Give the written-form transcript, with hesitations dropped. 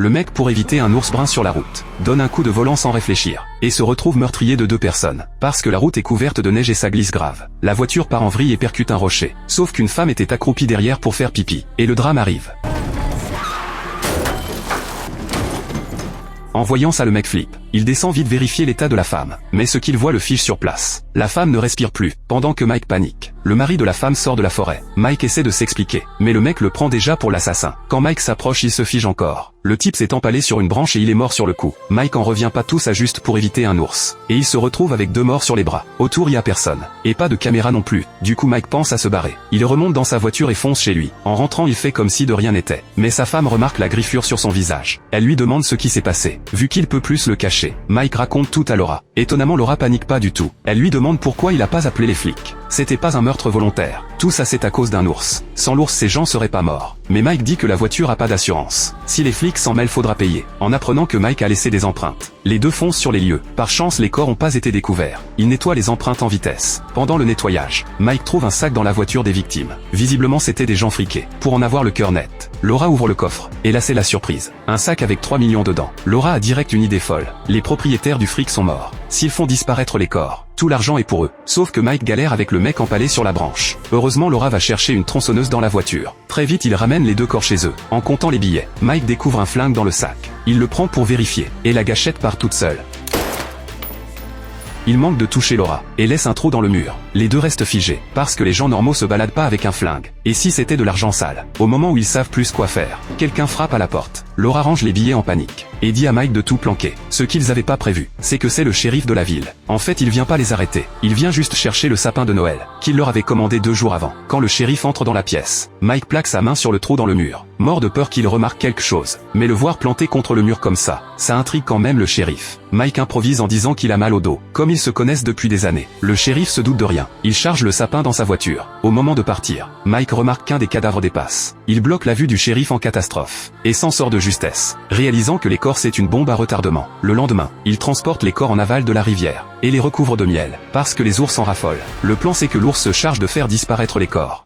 Le mec, pour éviter un ours brun sur la route, donne un coup de volant sans réfléchir, et se retrouve meurtrier de 2 personnes, parce que la route est couverte de neige et ça glisse grave. La voiture part en vrille et percute un rocher, sauf qu'une femme était accroupie derrière pour faire pipi, et le drame arrive. En voyant ça, le mec flippe. Il descend vite vérifier l'état de la femme, mais ce qu'il voit le fiche sur place. La femme ne respire plus, pendant que Mike panique. Le mari de la femme sort de la forêt. Mike essaie de s'expliquer, mais le mec le prend déjà pour l'assassin. Quand Mike s'approche, il se fige encore. Le type s'est empalé sur une branche et il est mort sur le coup. Mike en revient pas tout ça juste pour éviter un ours. Et il se retrouve avec 2 morts sur les bras. Autour y a personne. Et pas de caméra non plus. Du coup Mike pense à se barrer. Il remonte dans sa voiture et fonce chez lui. En rentrant il fait comme si de rien n'était. Mais sa femme remarque la griffure sur son visage. Elle lui demande ce qui s'est passé. Vu qu'il peut plus le cacher, Mike raconte tout à Laura. Étonnamment Laura panique pas du tout. Elle lui demande pourquoi il a pas appelé les flics. C'était pas un meurtre volontaire. Tout ça c'est à cause d'un ours. Sans l'ours ces gens seraient pas morts. Mais Mike dit que la voiture a pas d'assurance. Si les flics s'en mêlent faudra payer. En apprenant que Mike a laissé des empreintes, les deux foncent sur les lieux. Par chance les corps ont pas été découverts. Il nettoie les empreintes en vitesse. Pendant le nettoyage, Mike trouve un sac dans la voiture des victimes. Visiblement c'était des gens friqués. Pour en avoir le cœur net, Laura ouvre le coffre. Et là c'est la surprise. Un sac avec 3 millions dedans. Laura a direct une idée folle. Les propriétaires du fric sont morts. S'ils font disparaître les corps, tout l'argent est pour eux. Sauf que Mike galère avec le mec empalé sur la branche. Heureusement Laura va chercher une tronçonneuse dans la voiture. Très vite il ramène les 2 corps chez eux. En comptant les billets, Mike découvre un flingue dans le sac. Il le prend pour vérifier. Et la gâchette part toute seule. Il manque de toucher Laura, et laisse un trou dans le mur. Les 2 restent figés, parce que les gens normaux se baladent pas avec un flingue. Et si c'était de l'argent sale? Au moment où ils savent plus quoi faire, quelqu'un frappe à la porte. Laura range les billets en panique, et dit à Mike de tout planquer. Ce qu'ils avaient pas prévu, c'est que c'est le shérif de la ville. En fait il vient pas les arrêter, il vient juste chercher le sapin de Noël, qu'il leur avait commandé 2 jours avant. Quand le shérif entre dans la pièce, Mike plaque sa main sur le trou dans le mur, mort de peur qu'il remarque quelque chose. Mais le voir planté contre le mur comme ça intrigue quand même le shérif. Mike improvise en disant qu'il a mal au dos. Comme ils se connaissent depuis des années, le shérif se doute de rien. Il charge le sapin dans sa voiture. Au moment de partir, Mike remarque qu'un des cadavres dépasse. Il bloque la vue du shérif en catastrophe, et s'en sort de justesse, réalisant que les corps c'est une bombe à retardement. Le lendemain, il transporte les corps en aval de la rivière, et les recouvre de miel, parce que les ours en raffolent. Le plan c'est que l'ours se charge de faire disparaître les corps.